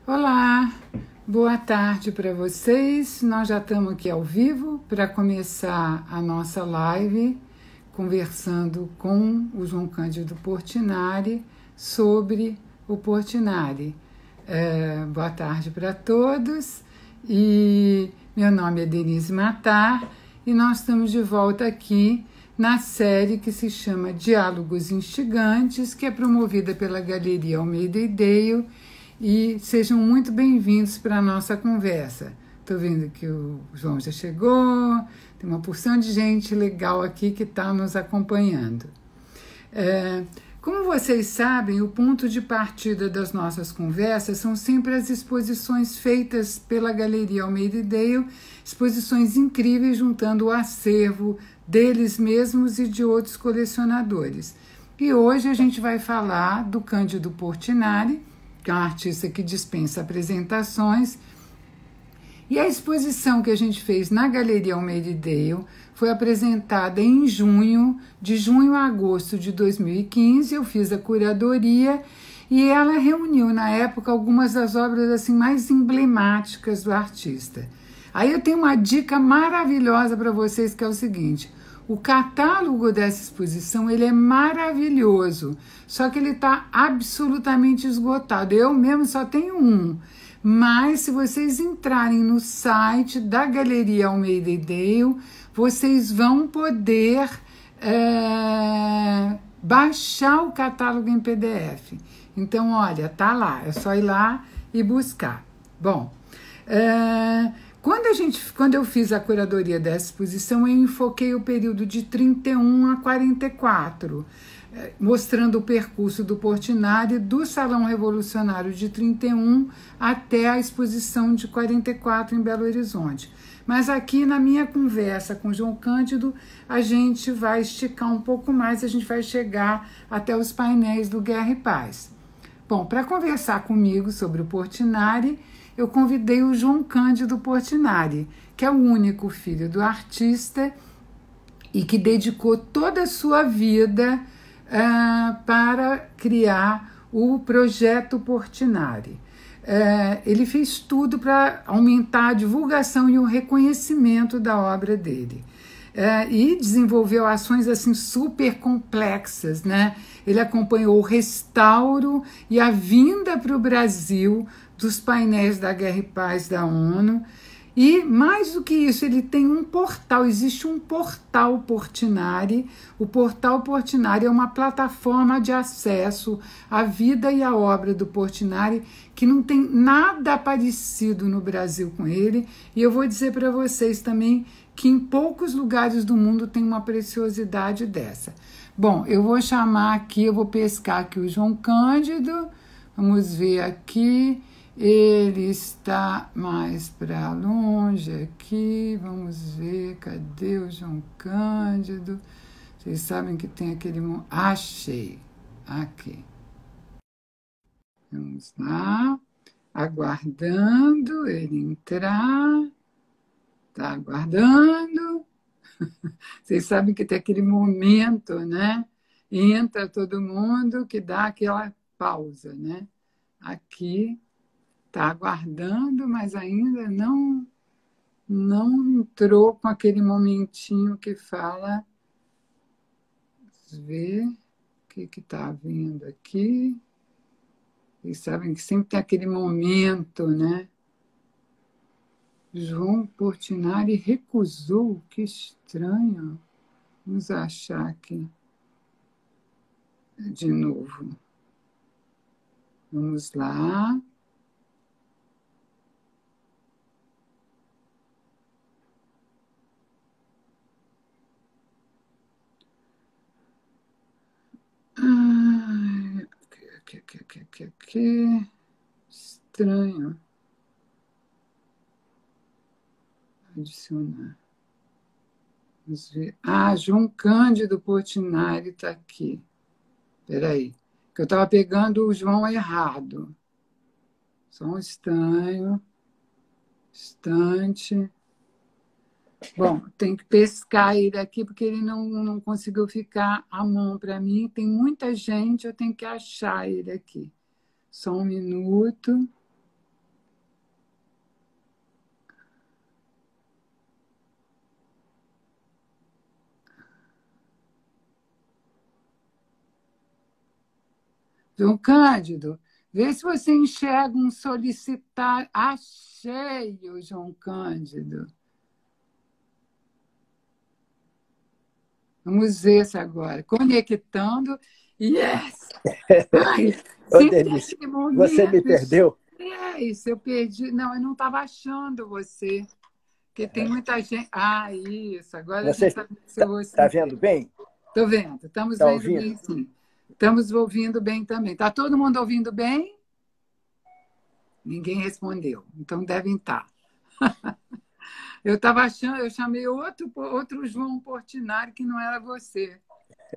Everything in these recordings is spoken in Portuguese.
Olá, boa tarde para vocês. Nós já estamos aqui ao vivo para começar a nossa live, conversando com o João Cândido Portinari sobre o Portinari. Boa tarde para todos. E meu nome é Denise Matar e nós estamos de volta aqui na série que se chama Diálogos Instigantes, que é promovida pela Galeria Almeida e Dale. E sejam muito bem-vindos para a nossa conversa. Estou vendo que o João já chegou, tem uma porção de gente legal aqui que está nos acompanhando. Como vocês sabem, o ponto de partida das nossas conversas são sempre as exposições feitas pela Galeria Almeida e Dale, exposições incríveis juntando o acervo deles mesmos e de outros colecionadores. E hoje a gente vai falar do Cândido Portinari, que é um artista que dispensa apresentações. E a exposição que a gente fez na Galeria Almeida e Dale foi apresentada em junho, de junho a agosto de 2015. Eu fiz a curadoria e ela reuniu, na época, algumas das obras assim, mais emblemáticas do artista. Aí eu tenho uma dica maravilhosa para vocês, que é o seguinte: o catálogo dessa exposição ele é maravilhoso, só que ele está absolutamente esgotado. Eu mesmo só tenho um, mas se vocês entrarem no site da Galeria Almeida e Dale, vocês vão poder baixar o catálogo em PDF. Então, olha, tá lá, é só ir lá e buscar. Bom, quando eu fiz a curadoria dessa exposição, eu enfoquei o período de 31 a 44, mostrando o percurso do Portinari do Salão Revolucionário de 31 até a exposição de 44 em Belo Horizonte. Mas aqui na minha conversa com o João Cândido, a gente vai esticar um pouco mais, a gente vai chegar até os painéis do Guerra e Paz. Bom, para conversar comigo sobre o Portinari, eu convidei o João Cândido Portinari, que é o único filho do artista e que dedicou toda a sua vida para criar o Projeto Portinari. Ele fez tudo para aumentar a divulgação e o reconhecimento da obra dele. E desenvolveu ações assim super complexas, né? Ele acompanhou o restauro e a vinda para o Brasil dos painéis da Guerra e Paz da ONU. E, mais do que isso, ele tem um portal, existe um portal Portinari. O portal Portinari é uma plataforma de acesso à vida e à obra do Portinari, que não tem nada parecido no Brasil com ele. E eu vou dizer para vocês também que em poucos lugares do mundo tem uma preciosidade dessa. Bom, eu vou chamar aqui, eu vou pescar aqui o João Cândido. Vamos ver aqui. Ele está mais para longe aqui. Vamos ver, cadê o João Cândido? Vocês sabem que tem aquele... Achei! Aqui. Vamos lá. Aguardando ele entrar. Está aguardando. Vocês sabem que tem aquele momento, né? Entra todo mundo que dá aquela pausa, né? Aqui. Está aguardando, mas ainda não entrou com aquele momentinho que fala. Vamos ver o que está vindo aqui. Vocês sabem que sempre tem aquele momento, né? João Portinari recusou, que estranho. Vamos achar aqui de novo. Vamos lá. Que estranho. Adicionar. Vamos ver. João Cândido Portinari está aqui. Espera aí, que eu estava pegando o João errado. Só um instante. Bom, tem que pescar ele aqui, porque ele não conseguiu ficar à mão para mim. Tem muita gente, eu tenho que achar ele aqui. Só um minuto. João Cândido, vê se você enxerga um solicitar. Achei o João Cândido. Vamos ver se agora. Conectando. Yes! Ai, Ô, sempre Denise, aquele você me momento. perdeu? É isso, eu perdi. Não, eu não estava achando você. Porque tem muita gente. Ah, isso. Agora a gente Você está vendo seu rosto está vendo inteiro. bem? Estou vendo. Estamos Está vendo ouvindo? bem, sim. Estamos ouvindo bem também. Está todo mundo ouvindo bem? Ninguém respondeu. Então devem estar. Eu estava achando, eu chamei outro João Portinari que não era você.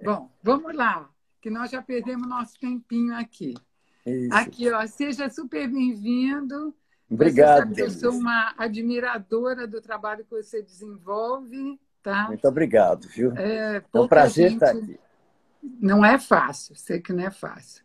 Bom, vamos lá, que nós já perdemos nosso tempinho aqui. Isso. Aqui, ó, seja super bem-vindo. Você Obrigado, sabe que eu sou Denise. uma admiradora do trabalho que você desenvolve, tá? Muito obrigado, viu? É um Pouca prazer estar gente. aqui. Não é fácil, sei que não é fácil.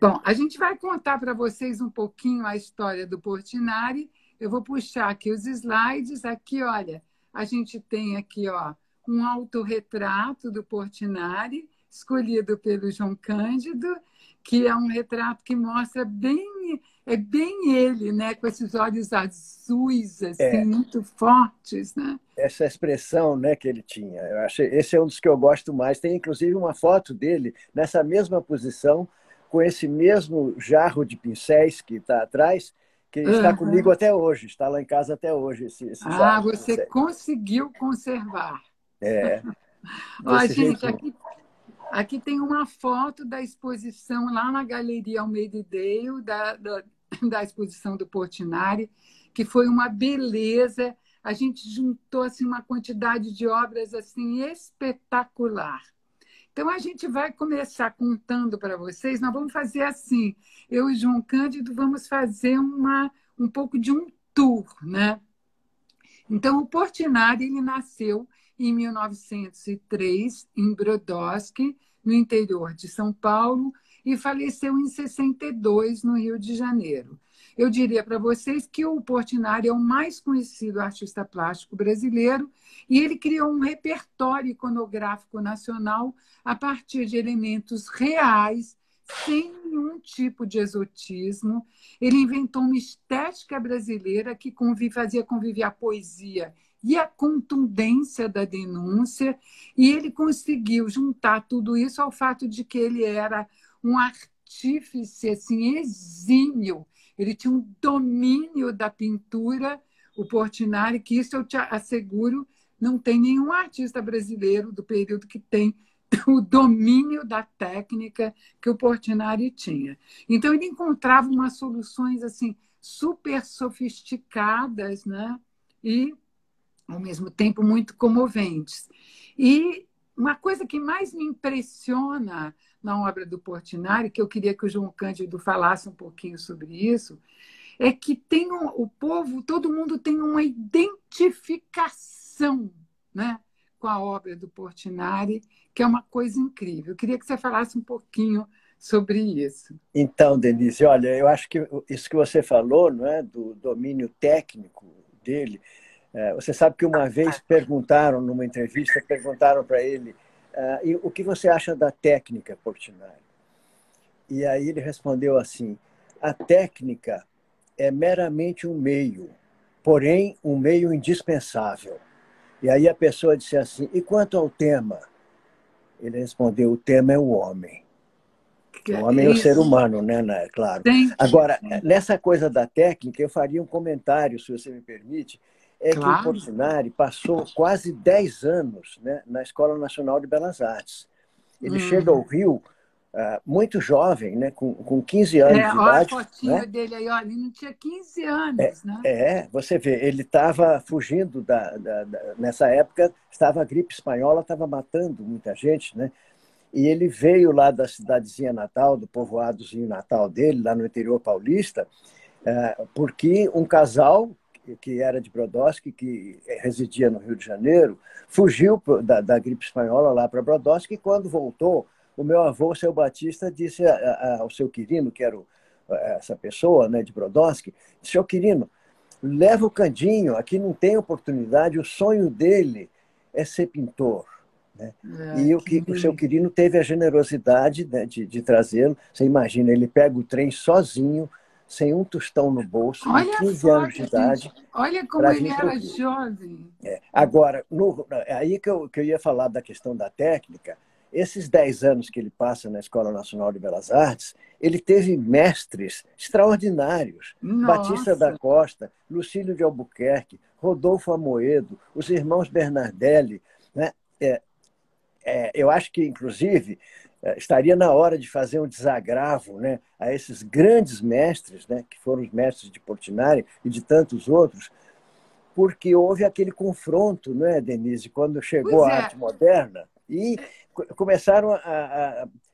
Bom, a gente vai contar para vocês um pouquinho a história do Portinari. Eu vou puxar aqui os slides. Aqui, olha, a gente tem aqui, ó, um autorretrato do Portinari, escolhido pelo João Cândido, que é um retrato que mostra bem, é bem ele, né, com esses olhos azuis assim, É, muito fortes, né? essa expressão, né, que ele tinha. Eu achei, esse é um dos que eu gosto mais. Tem inclusive uma foto dele nessa mesma posição, com esse mesmo jarro de pincéis que está atrás, que está comigo Uhum. até hoje, está lá em casa até hoje, esse Ah, jarro de você pincéis. conseguiu conservar. É, Ó, desse gente, jeitinho. aqui tem uma foto da exposição lá na Galeria Almeida e Dale, da exposição do Portinari, que foi uma beleza. A gente juntou assim, uma quantidade de obras assim espetacular. Então, a gente vai começar contando para vocês. Nós vamos fazer assim: eu e João Cândido vamos fazer um pouco de um tour, né? Então, o Portinari ele nasceu em 1903, em Brodowski, no interior de São Paulo, e faleceu em 62, no Rio de Janeiro. Eu diria para vocês que o Portinari é o mais conhecido artista plástico brasileiro e ele criou um repertório iconográfico nacional a partir de elementos reais, sem nenhum tipo de exotismo. Ele inventou uma estética brasileira que fazia conviver a poesia e a contundência da denúncia, e ele conseguiu juntar tudo isso ao fato de que ele era um artífice assim, exímio, ele tinha um domínio da pintura, o Portinari, que isso eu te asseguro, não tem nenhum artista brasileiro do período que tem o domínio da técnica que o Portinari tinha. Então, ele encontrava umas soluções assim super sofisticadas, né? E, ao mesmo tempo, muito comoventes. E uma coisa que mais me impressiona na obra do Portinari, que eu queria que o João Cândido falasse um pouquinho sobre isso, é que tem o povo, todo mundo tem uma identificação, né, com a obra do Portinari, que é uma coisa incrível. Eu queria que você falasse um pouquinho sobre isso. Então, Denise, olha, eu acho que isso que você falou, não é, do domínio técnico dele, você sabe que uma vez perguntaram, numa entrevista, perguntaram para ele e o que você acha da técnica, Portinari? E aí ele respondeu assim: a técnica é meramente um meio, porém um meio indispensável. E aí a pessoa disse assim: e quanto ao tema? Ele respondeu: o tema é o homem. O homem É é o ser isso. humano, né? Claro. Sempre. Agora, nessa coisa da técnica, eu faria um comentário, se você me permite, é que o Claro. Portinari passou quase 10 anos, né, na Escola Nacional de Belas Artes. Ele chega ao Rio muito jovem, né, com 15 anos de Olha a idade. fotinho Né? dele aí, olha, ele não tinha 15 anos, né? Você vê, ele estava fugindo nessa época, estava a gripe espanhola, estava matando muita gente, né? E ele veio lá da cidadezinha natal, do povoadozinho natal dele, lá no interior paulista, porque um casal que era de Brodowski, que residia no Rio de Janeiro, fugiu da gripe espanhola lá para Brodowski, e quando voltou, o meu avô, o seu Batista, disse ao seu Quirino, que era essa pessoa, né, de Brodowski, seu Quirino, leva o Candinho, aqui não tem oportunidade, o sonho dele é ser pintor. né? E o seu Quirino teve a generosidade, né, de trazê-lo. Você imagina, ele pega o trem sozinho, sem um tostão no bolso, com Olha a 15 anos foto, de gente. idade, Olha como para ele vir para o era Rio. jovem. Agora, aí que eu ia falar da questão da técnica. Esses 10 anos que ele passa na Escola Nacional de Belas Artes, ele teve mestres extraordinários. Batista da Nossa, Costa, Lucílio de Albuquerque, Rodolfo Amoedo, os irmãos Bernardelli, né? Eu acho que, inclusive, estaria na hora de fazer um desagravo, né, a esses grandes mestres, né, que foram os mestres de Portinari e de tantos outros, porque houve aquele confronto, não é, Denise, quando chegou pois a é. arte moderna e começaram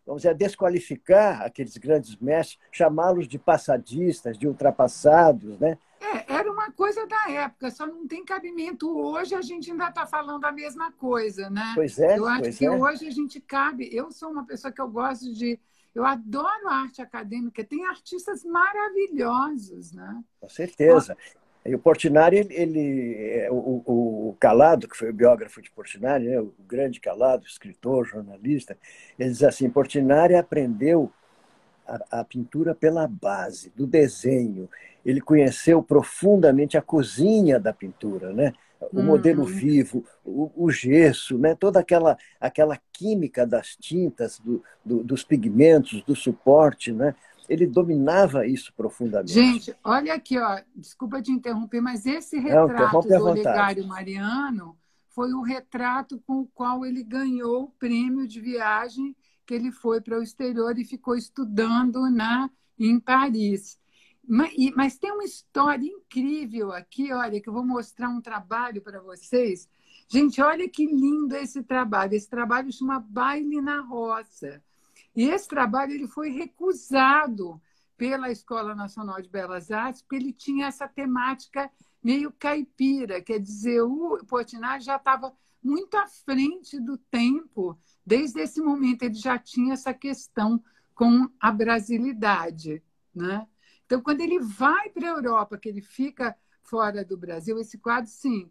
vamos dizer, a desqualificar aqueles grandes mestres, chamá-los de passadistas, de ultrapassados, né? Era uma coisa da época, só não tem cabimento hoje, a gente ainda está falando a mesma coisa, né? Pois é, Eu acho pois que é, hoje a gente cabe. Eu sou uma pessoa que eu gosto de. Eu adoro a arte acadêmica, tem artistas maravilhosos, né? com certeza. E o Portinari, o Calado, que foi o biógrafo de Portinari, né, o grande Calado, escritor, jornalista, ele diz assim: Portinari aprendeu a pintura pela base, do desenho. Ele conheceu profundamente a cozinha da pintura, né? O modelo Uhum. vivo, o gesso, né? Toda aquela química das tintas, dos pigmentos, do suporte, né? Ele dominava isso profundamente. Gente, olha aqui, ó, desculpa te interromper, mas esse Não, retrato interrompe à do vontade. Olegário Mariano foi o retrato com o qual ele ganhou o prêmio de viagem que ele foi para o exterior e ficou estudando em Paris. Mas tem uma história incrível aqui, olha, que eu vou mostrar um trabalho para vocês. Gente, olha que lindo esse trabalho. Esse trabalho chama Baile na Roça. E esse trabalho ele foi recusado pela Escola Nacional de Belas Artes, porque ele tinha essa temática meio caipira, quer dizer, o Portinari já estava muito à frente do tempo, desde esse momento ele já tinha essa questão com a brasilidade, né? Então, quando ele vai para a Europa, que ele fica fora do Brasil, esse quadro, sim,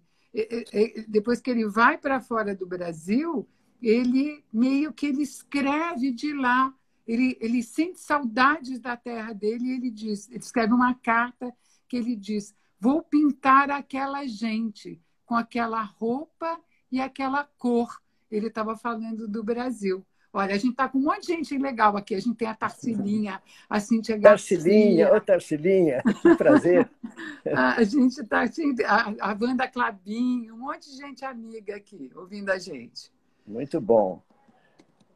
depois que ele vai para fora do Brasil, ele meio que ele escreve de lá, ele sente saudades da terra dele e ele escreve uma carta que ele diz: vou pintar aquela gente com aquela roupa e aquela cor. Ele estava falando do Brasil. Olha, a gente está com um monte de gente legal aqui. A gente tem a Tarcilinha, a Cíntia Tarcilinha, ô Garcia, Tarcilinha, que prazer. a gente está a Wanda Clabinho, um monte de gente amiga aqui ouvindo a gente. Muito bom.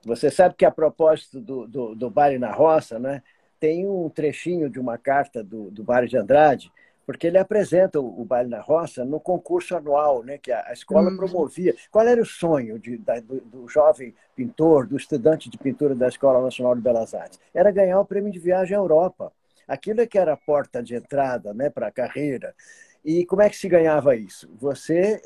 Você sabe que, a propósito do Baile na Roça, né, tem um trechinho de uma carta do Mário de Andrade, porque ele apresenta o Baile na Roça no concurso anual, né, que a escola promovia. Qual era o sonho do jovem pintor, do estudante de pintura da Escola Nacional de Belas Artes? Era ganhar o prêmio de viagem à Europa. Aquilo é que era a porta de entrada, né, para a carreira. E como é que se ganhava isso?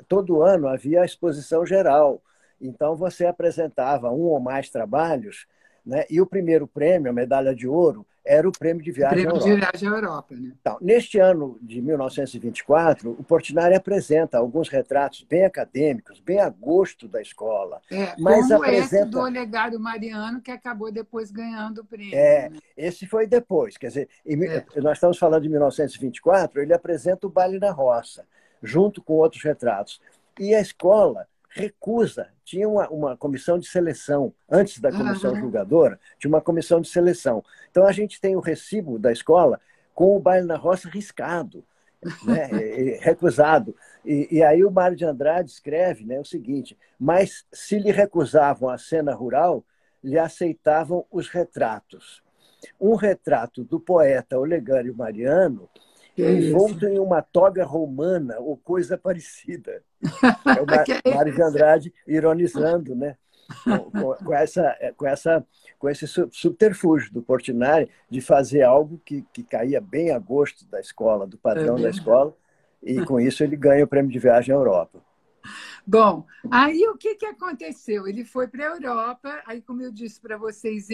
Todo ano havia a exposição geral. Então, você apresentava um ou mais trabalhos, né? E o primeiro prêmio, a medalha de ouro, era o prêmio de O viagem à prêmio de Europa. viagem à Europa, né? Então, neste ano de 1924, o Portinari apresenta alguns retratos bem acadêmicos, bem a gosto da escola, mas Como esse do apresenta. Olegário Mariano, que acabou depois ganhando o prêmio, né? Esse foi depois, quer dizer, É. nós estamos falando de 1924, ele apresenta o Baile na Roça, junto com outros retratos. E a escola recusa, tinha uma comissão de seleção, antes da comissão Aham. julgadora, tinha uma comissão de seleção. Então a gente tem o recibo da escola com o Baile na Roça riscado, né, recusado. E aí o Mário de Andrade escreve, né, o seguinte: mas se lhe recusavam a cena rural, lhe aceitavam os retratos. Um retrato do poeta Olegário Mariano Que é isso? envolto em uma toga romana ou coisa parecida. É o Que é Mário de isso? Andrade ironizando, né? Com esse subterfúgio do Portinari de fazer algo que caía bem a gosto da escola, do É padrão da verdade. escola, e com isso ele ganha o prêmio de viagem à Europa. Bom, aí o que aconteceu? Ele foi para a Europa, aí, como eu disse para vocês,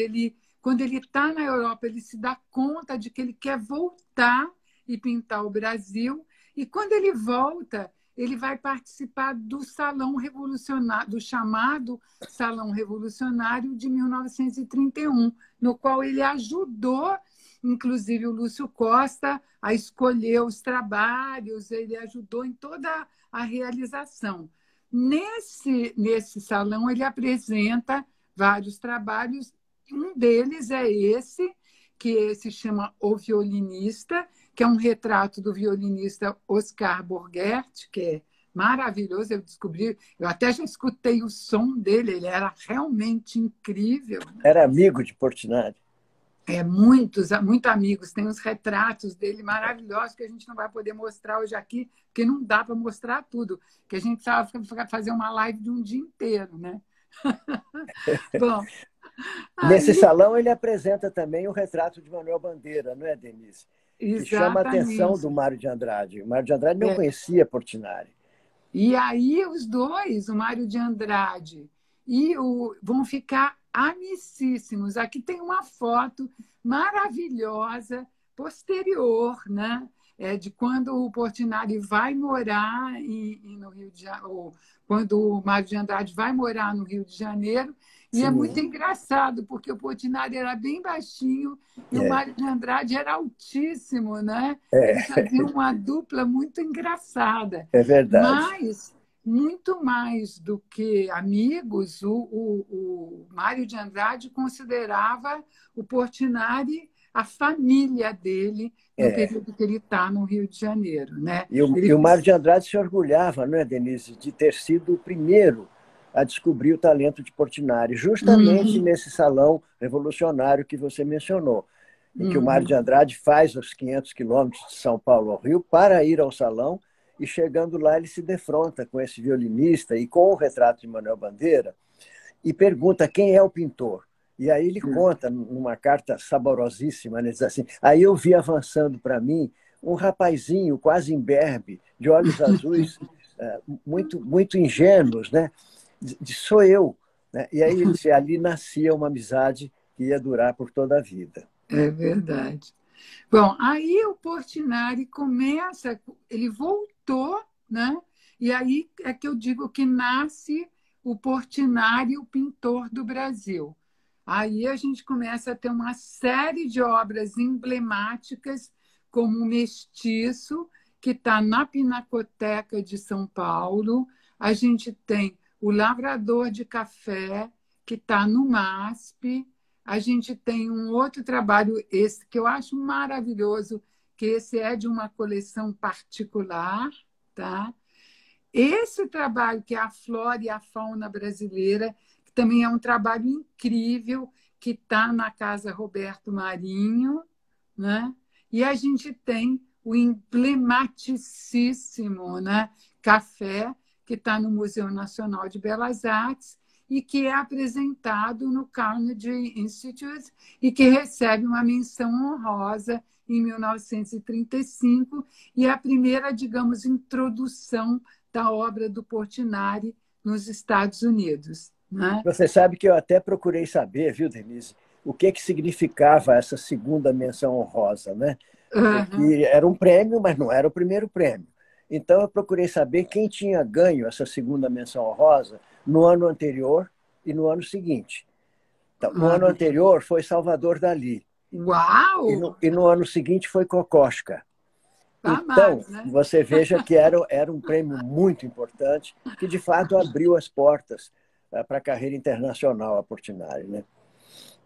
quando ele está na Europa, ele se dá conta de que ele quer voltar e pintar o Brasil, e quando ele volta, ele vai participar do Salão Revolucionário, do chamado Salão Revolucionário de 1931, no qual ele ajudou, inclusive, o Lúcio Costa a escolher os trabalhos, ele ajudou em toda a realização. Nesse salão, ele apresenta vários trabalhos, um deles é esse, que se chama O Violinista, que é um retrato do violinista Oscar Borghetti, que é maravilhoso, eu descobri, eu até já escutei o som dele, ele era realmente incrível. Era amigo de Portinari. Muitos amigos, tem os retratos dele maravilhosos que a gente não vai poder mostrar hoje aqui, porque não dá para mostrar tudo, que a gente precisava fazer uma live de um dia inteiro, né? Bom, nesse salão ele apresenta também o retrato de Manuel Bandeira, não é, Denise? Que chama a atenção do Mário de Andrade. O Mário de Andrade não conhecia Portinari. E aí os dois, o Mário de Andrade vão ficar amicíssimos. Aqui tem uma foto maravilhosa, posterior, né? De quando o Portinari vai morar no Rio de Janeiro, ou quando o Mário de Andrade vai morar no Rio de Janeiro. E Sim. É muito engraçado, porque o Portinari era bem baixinho e o Mário de Andrade era altíssimo, né? Eles faziam uma dupla muito engraçada. É verdade. Mas, muito mais do que amigos, o Mário de Andrade considerava o Portinari a família dele no período que ele está no Rio de Janeiro. Né? E o Mário de Andrade se orgulhava, não é, Denise, de ter sido o primeiro a descobrir o talento de Portinari, justamente nesse salão revolucionário que você mencionou, em que o Mário de Andrade faz os 500 quilômetros de São Paulo ao Rio para ir ao salão, e chegando lá ele se defronta com esse violinista e com o retrato de Manuel Bandeira e pergunta quem é o pintor. E aí ele conta, numa carta saborosíssima, ele diz assim, aí eu vi avançando para mim um rapazinho quase imberbe, de olhos azuis, muito ingênuos, né? Sou eu. Né? E aí ele disse, ali nascia uma amizade que ia durar por toda a vida. É verdade. Bom, aí o Portinari começa, ele voltou, né? E aí é que eu digo que nasce o Portinari, o pintor do Brasil. Aí a gente começa a ter uma série de obras emblemáticas, como o Mestiço, que está na Pinacoteca de São Paulo. A gente tem o Lavrador de Café, que está no MASP. A gente tem um outro trabalho, esse que eu acho maravilhoso, que esse é de uma coleção particular. Tá? Esse trabalho, que é a Flora e a Fauna Brasileira, que também é um trabalho incrível, que está na Casa Roberto Marinho. Né? E a gente tem o emblematicíssimo, né, Café, que está no Museu Nacional de Belas Artes, e que é apresentado no Carnegie Institute e que recebe uma menção honrosa em 1935, e é a primeira, digamos, introdução da obra do Portinari nos Estados Unidos. Né? Você sabe que eu até procurei saber, viu, Denise, o que significava essa segunda menção honrosa, né? Porque era um prêmio, mas não era o primeiro prêmio. Então, eu procurei saber quem tinha ganho essa segunda menção honrosa no ano anterior e no ano seguinte. Então, no ano anterior foi Salvador Dalí. Uau! E no ano seguinte foi Kokoschka. Tá então, mais, né? você veja que era um prêmio muito importante, que de fato abriu as portas para a carreira internacional a Portinari. Né?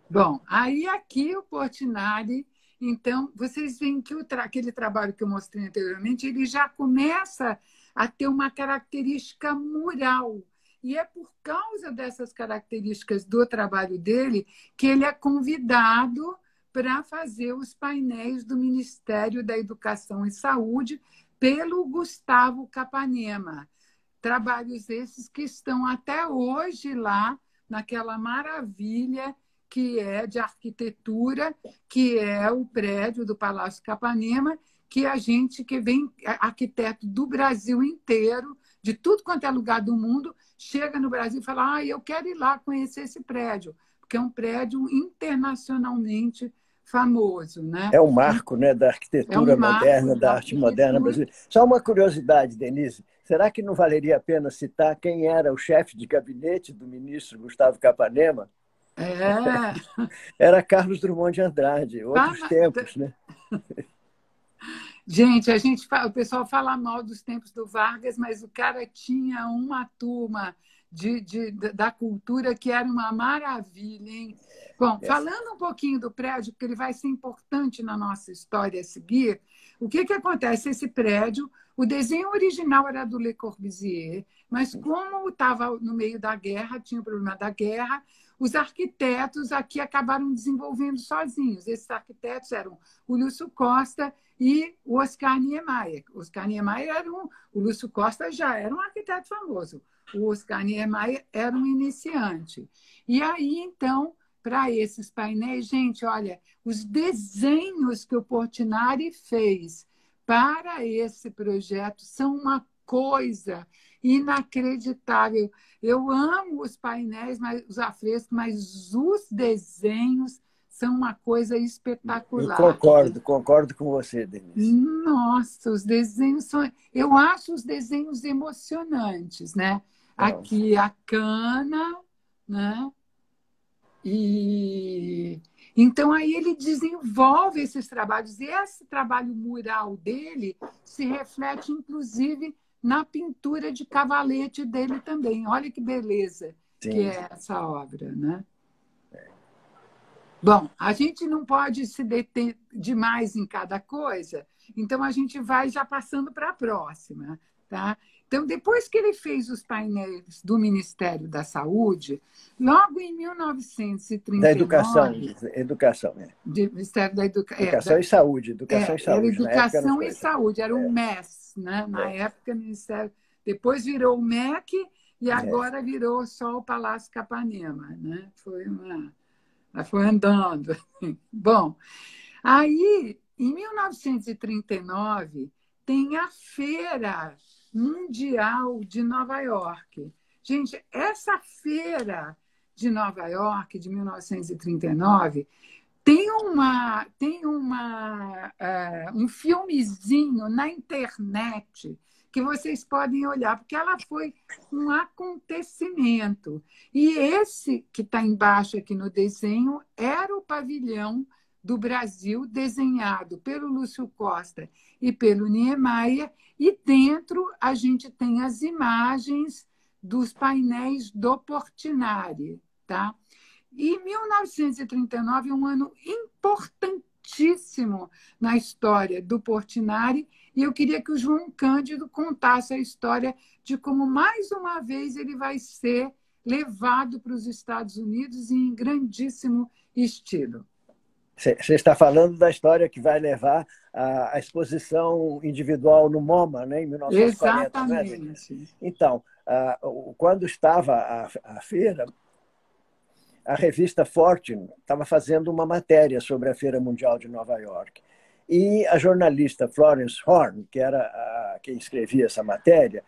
Bom, aí aqui o Portinari... Então, vocês veem que aquele trabalho que eu mostrei anteriormente, ele já começa a ter uma característica mural. E é por causa dessas características do trabalho dele que ele é convidado para fazer os painéis do Ministério da Educação e Saúde pelo Gustavo Capanema. Trabalhos esses que estão até hoje lá, naquela maravilha que é de arquitetura, que é o prédio do Palácio Capanema, que a gente que vem, arquiteto do Brasil inteiro, de tudo quanto é lugar do mundo, chega no Brasil e fala, eu quero ir lá conhecer esse prédio, porque é um prédio internacionalmente famoso, né? É um marco, né, da É arquitetura um marco moderna, da da arte moderna arquitetura. brasileira. Só uma curiosidade, Denise. Será que não valeria a pena citar quem era o chefe de gabinete do ministro Gustavo Capanema? É, Era Carlos Drummond de Andrade, tá outros tempos, né? gente, o pessoal fala mal dos tempos do Vargas, mas o cara tinha uma turma da cultura que era uma maravilha, hein? Bom, É, falando um pouquinho do prédio, porque ele vai ser importante na nossa história a seguir, o que acontece? Esse prédio, o desenho original era do Le Corbusier, mas como estava no meio da guerra, tinha o problema da guerra, os arquitetos aqui acabaram desenvolvendo sozinhos. Esses arquitetos eram o Lúcio Costa e o Oscar Niemeyer. O Oscar Niemeyer o Lúcio Costa já era um arquiteto famoso. O Oscar Niemeyer era um iniciante. E aí, então, para esses painéis, gente, olha, os desenhos que o Portinari fez para esse projeto são uma coisa inacreditável. Eu amo os painéis, os afrescos, mas os desenhos são uma coisa eu espetacular. concordo com você, Denise. Nossa, os desenhos são. Eu acho os desenhos emocionantes, né? Não, Aqui a cana, né? E então aí ele desenvolve esses trabalhos. E esse trabalho mural dele se reflete, inclusive, na pintura de cavalete dele também. Olha que beleza que sim. é essa obra, né? Bom, a gente não pode se deter demais em cada coisa, então a gente vai já passando para a próxima, tá? Então, depois que ele fez os painéis do Ministério da Saúde, logo em Da educação, 1939, educação, né? Ministério da Educação e era saúde, na época eram os Educação e dois. Saúde, era o MES, né? Na É, época, Ministério. Depois virou o MEC e é. agora virou só o Palácio Capanema, né? Ela foi andando. Bom, aí, em 1939, tem a Feira Mundial de Nova York. Gente, essa feira de Nova York, de 1939, um filmezinho na internet que vocês podem olhar, porque ela foi um acontecimento. E esse que está embaixo aqui no desenho era o pavilhão do Brasil, desenhado pelo Lúcio Costa e pelo Niemeyer, e dentro a gente tem as imagens dos painéis do Portinari, tá? E 1939 é um ano importantíssimo na história do Portinari, e eu queria que o João Cândido contasse a história de como, mais uma vez, ele vai ser levado para os Estados Unidos em grandíssimo estilo. Você está falando da história que vai levar à exposição individual no MoMA, né, em 1940, não é, Denise? Exatamente. Então, quando estava a feira, a revista Fortune estava fazendo uma matéria sobre a Feira Mundial de Nova York. E a jornalista Florence Horn, que era quem escrevia essa matéria,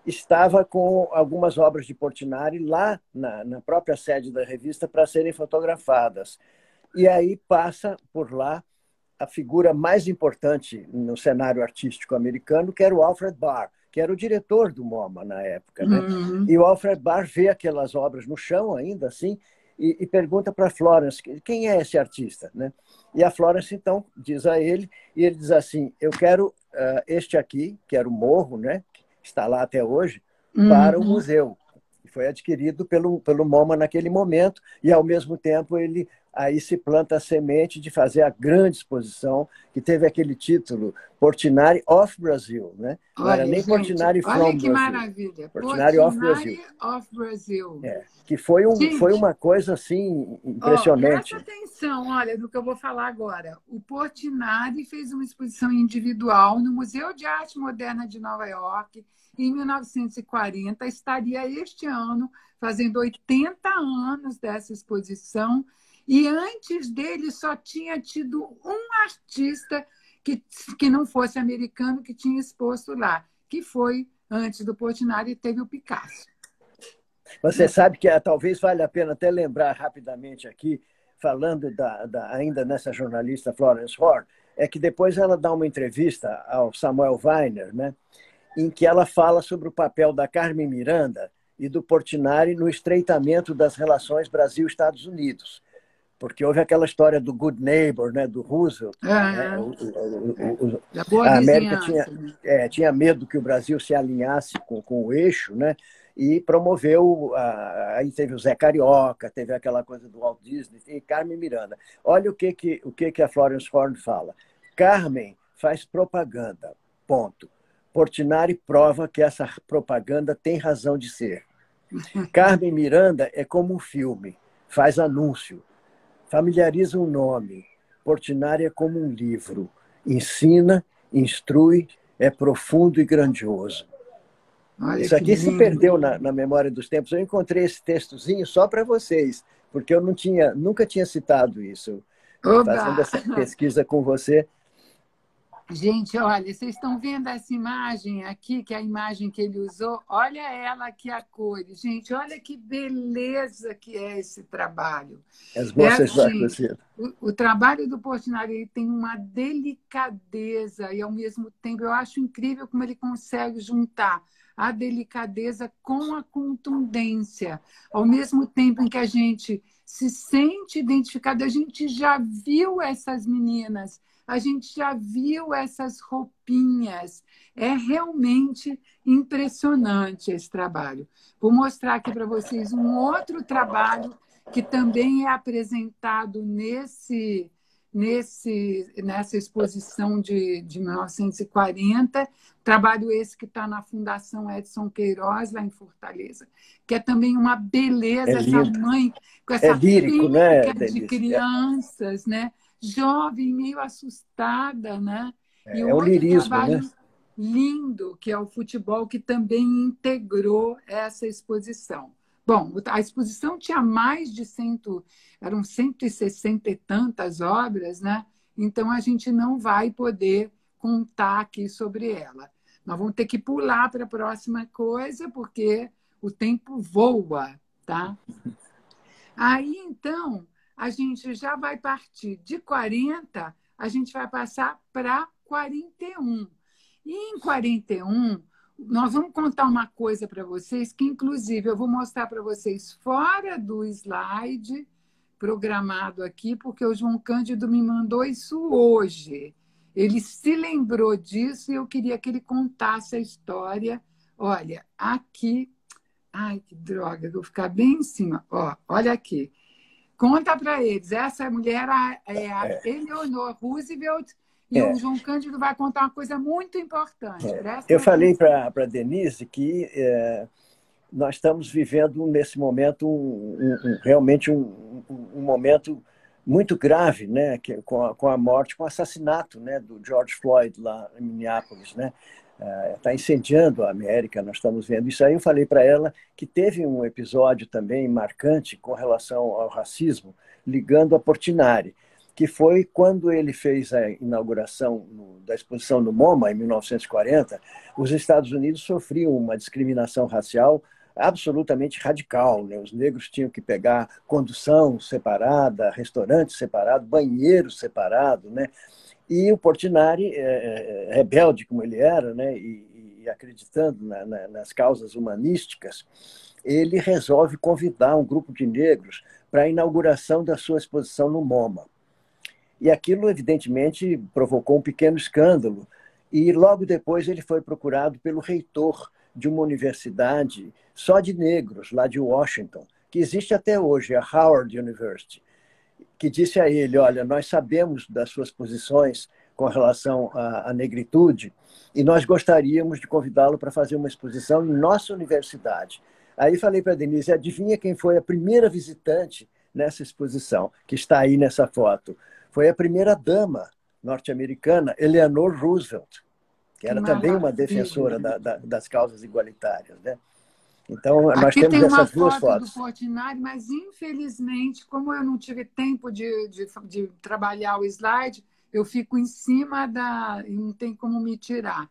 estava com algumas obras de Portinari lá na própria sede da revista para serem fotografadas. E aí passa por lá a figura mais importante no cenário artístico americano, que era o Alfred Barr, que era o diretor do MoMA na época, né? Uhum. E o Alfred Barr vê aquelas obras no chão ainda assim e pergunta para a Florence quem é esse artista, né? E a Florence então diz a ele, e ele diz assim: eu quero este aqui, que era o Morro, né? Que está lá até hoje, para o Uhum. museu. Foi adquirido pelo MoMA naquele momento, e ao mesmo tempo ele aí se planta a semente de fazer a grande exposição, que teve aquele título, Portinari of Brazil, né? Não era Olha, nem gente, Portinari olha from que Brazil, maravilha. Portinari of Brazil. Portinari of Brazil. Que foi Gente, uma coisa assim presta impressionante. atenção, olha, no que eu vou falar agora. O Portinari fez uma exposição individual no Museu de Arte Moderna de Nova York em 1940. Estaria este ano fazendo 80 anos dessa exposição. E antes dele só tinha tido um artista que não fosse americano que tinha exposto lá, que foi, antes do Portinari, teve o Picasso. Você sabe que talvez valha a pena até lembrar rapidamente aqui falando ainda nessa jornalista Florence Horn, é que depois ela dá uma entrevista ao Samuel Weiner, né, em que ela fala sobre o papel da Carmen Miranda e do Portinari no estreitamento das relações Brasil-Estados Unidos. Porque houve aquela história do good neighbor, né, do Roosevelt. Né? Da boa A América vizinhança, né? tinha medo que o Brasil se alinhasse com o eixo, né, e promoveu. Aí teve o Zé Carioca, teve aquela coisa do Walt Disney e Carmen Miranda. Olha o que a Florence Horn fala. Carmen faz propaganda, ponto. Portinari prova que essa propaganda tem razão de ser. Carmen Miranda é como um filme, faz anúncio. Familiariza um nome. Portinari é como um livro. Ensina, instrui, é profundo e grandioso. Olha Isso que aqui se lindo. perdeu na memória dos tempos. Eu encontrei esse textozinho só para vocês, porque eu nunca tinha citado isso. Fazendo Oba! essa pesquisa com você. Gente, olha, vocês estão vendo essa imagem aqui, que é a imagem que ele usou? Olha ela aqui, a cores. Gente, olha que beleza que é esse trabalho. As É moças da assim, cozinha. o trabalho do Portinari ele tem uma delicadeza e, ao mesmo tempo, eu acho incrível como ele consegue juntar a delicadeza com a contundência. Ao mesmo tempo em que a gente se sente identificado, a gente já viu essas meninas, a gente já viu essas roupinhas. É realmente impressionante esse trabalho. Vou mostrar aqui para vocês um outro trabalho que também é apresentado nessa exposição de 1940, trabalho esse que está na Fundação Edson Queiroz, lá em Fortaleza, que é também uma beleza, essa lindo. mãe com É essa lírico, né, penca de Denise? crianças, né? Jovem, meio assustada, né? E o É um outro lirismo, né? trabalho lindo, que é o futebol, que também integrou essa exposição. Bom, a exposição tinha mais de eram 160 e tantas obras, né? Então a gente não vai poder contar aqui sobre ela. Nós vamos ter que pular para a próxima coisa, porque o tempo voa, tá? Aí, então, a gente já vai partir de 40, a gente vai passar para 41. E em 41, nós vamos contar uma coisa para vocês, que inclusive eu vou mostrar para vocês fora do slide programado aqui, porque o João Cândido me mandou isso hoje. Ele se lembrou disso e eu queria que ele contasse a história. Olha, aqui. Ai, que droga, vou ficar bem em cima. Ó, olha aqui. Conta para eles. Essa mulher é a Eleanor Roosevelt e o É. João Cândido vai contar uma coisa muito importante. Prestem Eu falei atenção. para a Denise que nós estamos vivendo, nesse momento, realmente um momento muito grave, né, com a morte, com o assassinato, né, do George Floyd lá em Minneapolis, né? Está incendiando a América, nós estamos vendo isso aí. Eu falei para ela que teve um episódio também marcante com relação ao racismo, ligando a Portinari, que foi quando ele fez a inauguração da exposição no MoMA, em 1940, os Estados Unidos sofriam uma discriminação racial absolutamente radical, né? Os negros tinham que pegar condução separada, restaurante separado, banheiro separado, né? E o Portinari, rebelde como ele era, né, e acreditando nas causas humanísticas, ele resolve convidar um grupo de negros para a inauguração da sua exposição no MoMA. E aquilo, evidentemente, provocou um pequeno escândalo. E logo depois ele foi procurado pelo reitor de uma universidade só de negros, lá de Washington, que existe até hoje, a Howard University, que disse a ele: olha, nós sabemos das suas posições com relação à negritude e nós gostaríamos de convidá-lo para fazer uma exposição em nossa universidade. Aí falei para a Denise: adivinha quem foi a primeira visitante nessa exposição, que está aí nessa foto? Foi a primeira-dama norte-americana, Eleanor Roosevelt, que era também uma defensora das causas igualitárias, né? Então, nós Aqui temos tem uma essas duas foto do fotos. Portinari, mas infelizmente, como eu não tive tempo de trabalhar o slide, eu fico em cima e não tem como me tirar.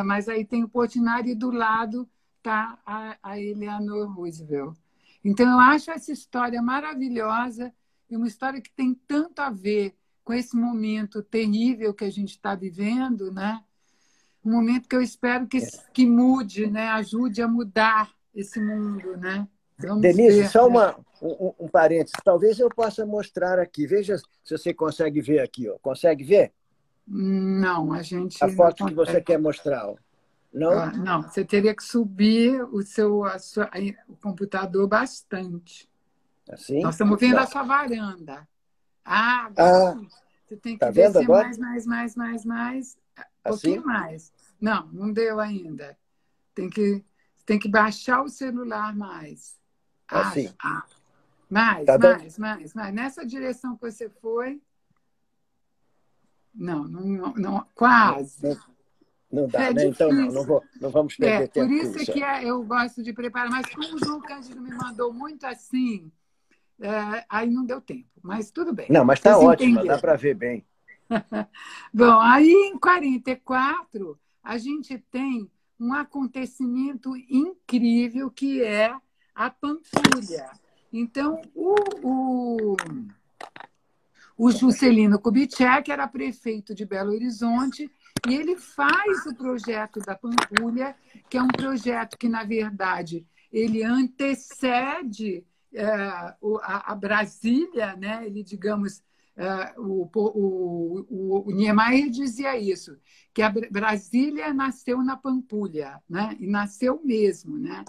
Mas aí tem o Portinari e do lado está a Eleanor Roosevelt. Então, eu acho essa história maravilhosa. e uma história que tem tanto a ver com esse momento terrível que a gente está vivendo, né? Um momento que eu espero que mude, né? Ajude a mudar esse mundo, né? Vamos Denise, ver, só né? um parênteses. Talvez eu possa mostrar aqui. Veja se você consegue ver aqui. Ó. Consegue ver Não, a a gente não foto que você consegue. quer mostrar? Ó. Não? Não, você teria que subir o computador bastante. Nós Assim? estamos vendo a Não. sua varanda. Ah, agora Ah, sim. Você tem que tá vendo descer agora? mais, um pouquinho Assim? mais. Não, não deu ainda. Tem que, tem que baixar o celular mais. Ah, Assim. mais, Tá dando? mais, mais, mais. Nessa direção que você foi, não, não, não, Não, quase. não dá, É né? Então difícil. não vamos É, perder por tempo com isso é isso. que eu gosto de preparar, mas como o João Cândido me mandou muito assim, aí não deu tempo. Mas tudo bem, Não, mas está vocês ótima, dá entenderam. para ver bem. Bom, aí em 44, a gente tem um acontecimento incrível que é a Pampulha. Então, o Juscelino Kubitschek era prefeito de Belo Horizonte e ele faz o projeto da Pampulha, que é um projeto que, na verdade, ele antecede a Brasília, né? Ele, digamos, o Niemeyer dizia isso, que a Brasília nasceu na Pampulha, né? E nasceu mesmo, né?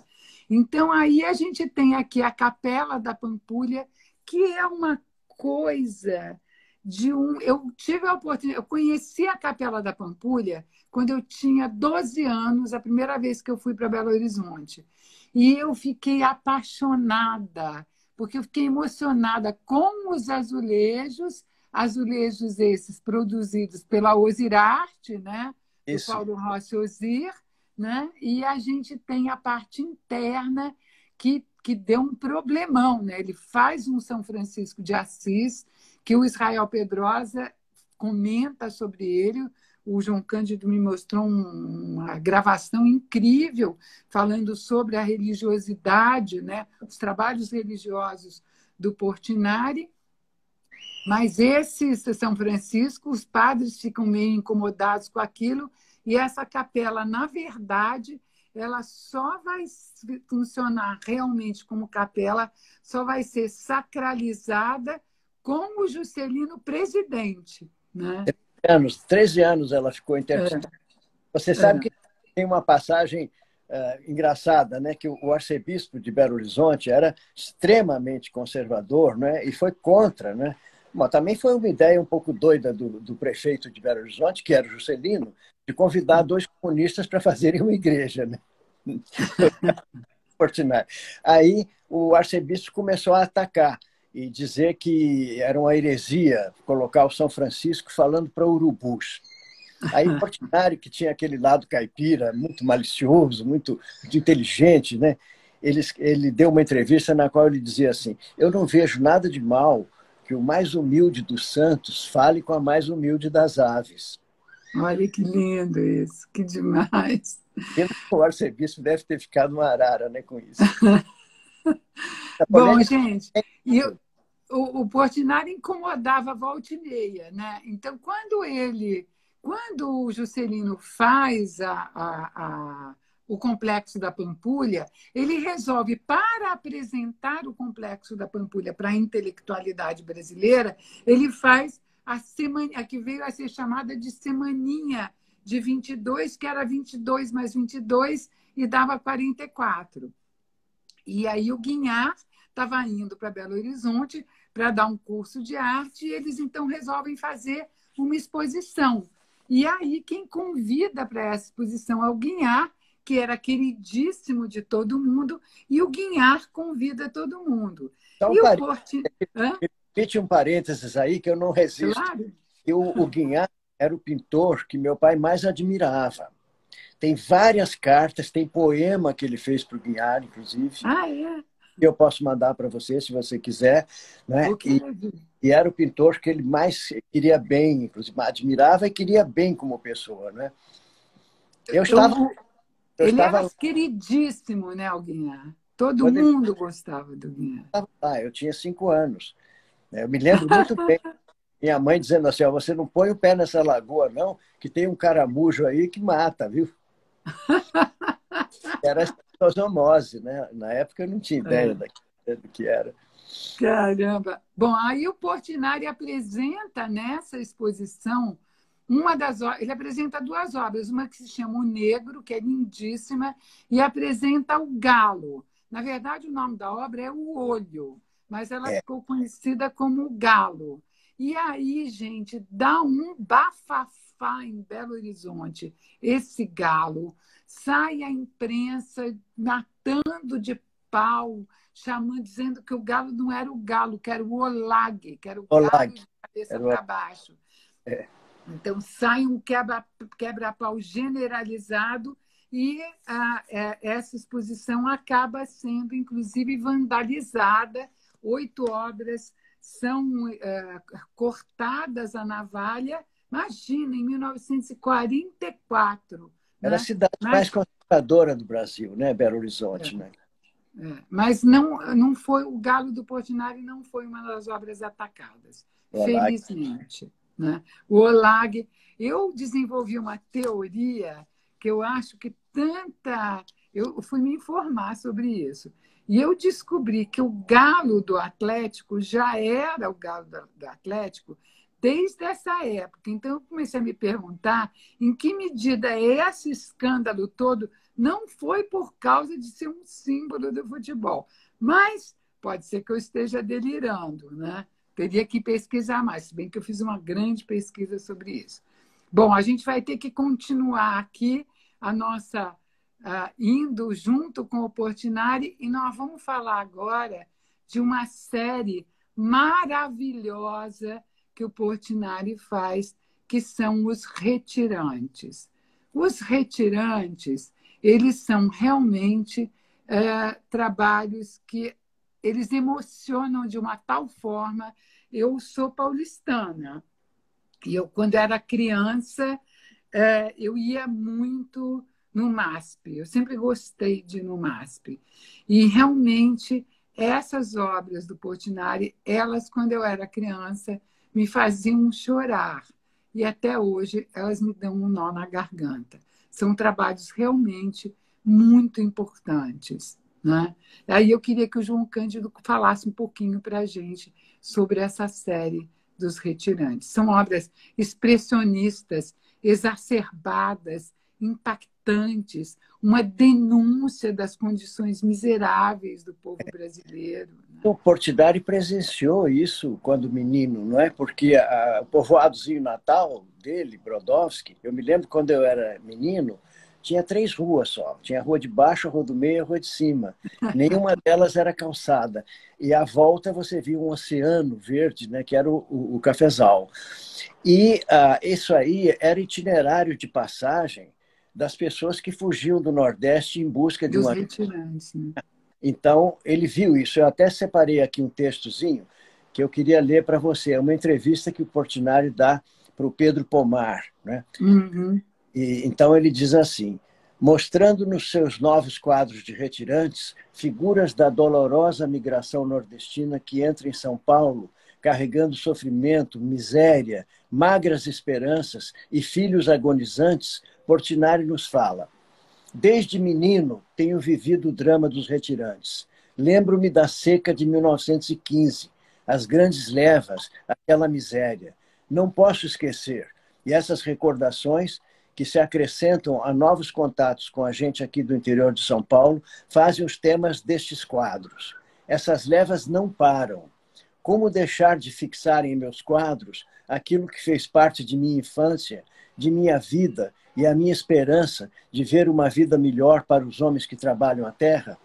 Então, aí a gente tem aqui a Capela da Pampulha, que é uma coisa de um. Eu tive a oportunidade, eu conheci a Capela da Pampulha quando eu tinha 12 anos, a primeira vez que eu fui para Belo Horizonte. E eu fiquei apaixonada, porque eu fiquei emocionada com os azulejos, azulejos esses produzidos pela Ozirarte, né? Do Isso. Paulo Rossi Ozir, né? E a gente tem a parte interna que deu um problemão, né? Ele faz um São Francisco de Assis, que o Israel Pedrosa comenta sobre ele. O João Cândido me mostrou uma gravação incrível falando sobre a religiosidade, né? Os trabalhos religiosos do Portinari. Mas esse São Francisco, os padres ficam meio incomodados com aquilo, e essa capela, na verdade, ela só vai funcionar realmente como capela, só vai ser sacralizada com o Juscelino presidente. Né? 13 anos ela ficou interdita. Você sabe que tem uma passagem engraçada, né? Que o arcebispo de Belo Horizonte era extremamente conservador, né? E foi contra, né? Bom, também foi uma ideia um pouco doida do prefeito de Belo Horizonte, que era o Juscelino, de convidar dois comunistas para fazerem uma igreja, né? Portinari. Aí o arcebispo começou a atacar e dizer que era uma heresia colocar o São Francisco falando para urubus. Aí o Portinari, que tinha aquele lado caipira, muito malicioso, muito inteligente, né? Ele deu uma entrevista na qual ele dizia assim: eu não vejo nada de mal que o mais humilde dos santos fale com a mais humilde das aves. Olha que lindo isso, que demais. O arcebispo deve ter ficado uma arara, né, com isso. A Bom, polêmica gente, é e isso. o Portinari incomodava volta e meia, né? Então, quando o Juscelino faz o Complexo da Pampulha, ele resolve, para apresentar o Complexo da Pampulha para a intelectualidade brasileira, ele faz a que veio a ser chamada de Semaninha de 22, que era 22 mais 22 e dava 44. E aí o Guinhar estava indo para Belo Horizonte para dar um curso de arte, e eles então resolvem fazer uma exposição. E aí quem convida para essa exposição é o Guinhar, que era queridíssimo de todo mundo, e o Guinhar convida todo mundo. Só um E o parênteses, Portinari... permite um parênteses aí que eu não resisto. Claro. E o Guignard era o pintor que meu pai mais admirava. Tem várias cartas, tem poema que ele fez para o Guignard, inclusive, Ah, é? que eu posso mandar para você, se você quiser. Né? Vou querer ver. E era o pintor que ele mais queria bem, inclusive, admirava e queria bem como pessoa. Né? Eu Ele era estava queridíssimo, né, o Guinhar? Todo quando ele mundo gostava do Guinhar. estava lá, eu tinha 5 anos. Eu me lembro muito bem. Minha mãe dizendo assim, ó, você não põe o pé nessa lagoa, não, que tem um caramujo aí que mata, viu? Era zoonose, né? Na época eu não tinha ideia É. do que era. Caramba! Bom, aí o Portinari apresenta nessa exposição ele apresenta duas obras, uma que se chama O Negro, que é lindíssima, e apresenta O Galo. Na verdade, o nome da obra é O Olho, mas ela É, ficou conhecida como O Galo. E aí, gente, dá um bafafá em Belo Horizonte esse galo. Sai a imprensa matando de pau, chamando, dizendo que o galo não era o galo, que era o olag, que era o galo Olag. de cabeça Era para baixo. é, Então, sai um quebra-pau generalizado e essa exposição acaba sendo, inclusive, vandalizada. 8 obras são cortadas à navalha. Imagina, em 1944. era a Né? cidade mais Mas conservadora do Brasil, né? Belo Horizonte, né? Mas não foi o Galo do Portinari não foi uma das obras atacadas, Olag. felizmente. Né? O Olag, eu desenvolvi uma teoria que eu acho que eu fui me informar sobre isso. E eu descobri que o Galo do Atlético já era o Galo do Atlético desde essa época. Então, eu comecei a me perguntar em que medida esse escândalo todo não foi por causa de ser um símbolo do futebol, mas pode ser que eu esteja delirando, né? Teria que pesquisar mais, se bem que eu fiz uma grande pesquisa sobre isso. Bom, a gente vai ter que continuar aqui a nossa indo junto com o Portinari e nós vamos falar agora de uma série maravilhosa que o Portinari faz, que são os retirantes. Os retirantes, eles são realmente trabalhos que eles emocionam de uma tal forma. Eu sou paulistana e eu, quando era criança, eu ia muito no MASP. Eu sempre gostei de ir no MASP. E realmente essas obras do Portinari, elas, quando eu era criança, me faziam chorar. E até hoje elas me dão um nó na garganta. São trabalhos realmente muito importantes. Né? Aí eu queria que o João Cândido falasse um pouquinho para a gente sobre essa série dos retirantes. São obras expressionistas, exacerbadas, impactantes, uma denúncia das condições miseráveis do povo brasileiro. Né? O Portinari presenciou isso quando menino, não é? Porque o povoadozinho natal dele, Brodowski, eu me lembro quando eu era menino, tinha 3 ruas só. Tinha a rua de baixo, a rua do meio e a rua de cima. Nenhuma delas era calçada. E à volta você via um oceano verde, né, que era o cafezal. E isso aí era itinerário de passagem das pessoas que fugiam do Nordeste em busca de Dos uma... retirantes. Né? Então, ele viu isso. Eu até separei aqui um textozinho que eu queria ler para você. É uma entrevista que o Portinari dá para o Pedro Pomar. Né? Uhum. E, então, ele diz assim, mostrando nos seus novos quadros de retirantes figuras da dolorosa migração nordestina que entra em São Paulo, carregando sofrimento, miséria, magras esperanças e filhos agonizantes, Portinari nos fala: desde menino tenho vivido o drama dos retirantes. Lembro-me da seca de 1915, as grandes levas, aquela miséria. Não posso esquecer. E essas recordações, que se acrescentam a novos contatos com a gente aqui do interior de São Paulo, fazem os temas destes quadros. Essas levas não param. Como deixar de fixar em meus quadros aquilo que fez parte de minha infância, de minha vida e a minha esperança de ver uma vida melhor para os homens que trabalham a terra?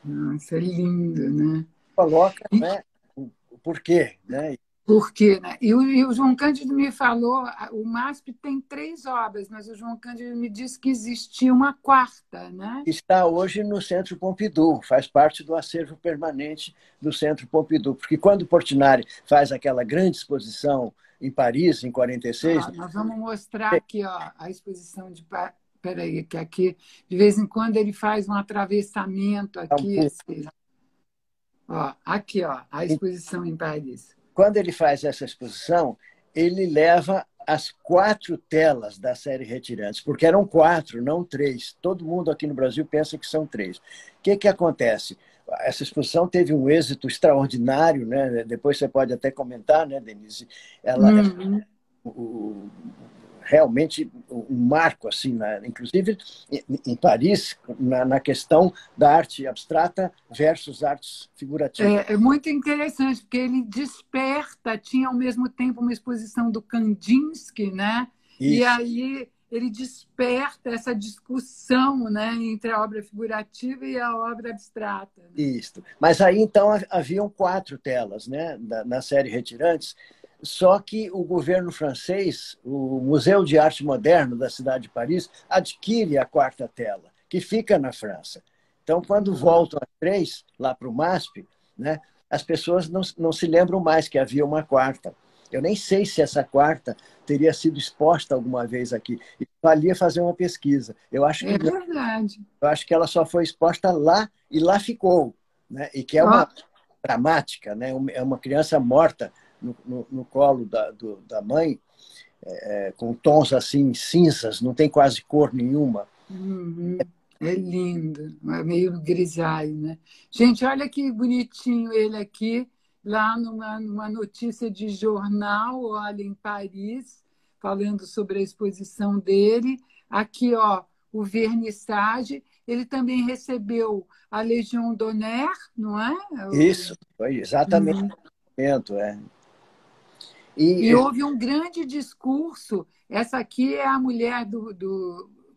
Nossa, é lindo, né? Coloca, né, o porquê, né? Por quê? Né? E o João Cândido me falou, o MASP tem 3 obras, mas o João Cândido me disse que existia uma quarta, né? Está hoje no Centro Pompidou, faz parte do acervo permanente do Centro Pompidou, porque quando Portinari faz aquela grande exposição em Paris, em 46... Nós vamos mostrar aqui a exposição de... Peraí, que aqui, de vez em quando, ele faz um atravessamento aqui. Assim, aqui, a exposição em Paris. quando ele faz essa exposição, ele leva as 4 telas da série Retirantes, porque eram 4, não 3. Todo mundo aqui no Brasil pensa que são 3. O que acontece? Essa exposição teve um êxito extraordinário, né? Depois você pode até comentar, né, Denise? Ela realmente um marco, assim, inclusive em Paris, na questão da arte abstrata versus artes figurativas. É muito interessante, porque ele desperta, tinha ao mesmo tempo uma exposição do Kandinsky, né? Isso. E aí ele desperta essa discussão, né, entre a obra figurativa e a obra abstrata. Né? Isso. Mas aí, então, haviam 4 telas, né, na série Retirantes, só que o governo francês, o Museu de Arte Moderno da cidade de Paris, adquire a 4ª tela, que fica na França. Então, quando voltam as 3, lá para o MASP, né, as pessoas não se lembram mais que havia uma 4ª. Eu nem sei se essa 4ª teria sido exposta alguma vez aqui. E valia fazer uma pesquisa. Eu acho que verdade. Eu acho que ela só foi exposta lá e lá ficou, né? E que é uma dramática, né? É uma criança morta no colo da mãe, com tons assim cinzas, não tem quase cor nenhuma. É lindo, é meio grisalho, né? Gente, olha que bonitinho ele aqui, lá numa notícia de jornal, olha, em Paris, falando sobre a exposição dele. Aqui, ó, o vernissage. Ele também recebeu a Legião d'Honneur, não é? Isso, foi exatamente o momento, E houve um grande discurso. Essa aqui é a mulher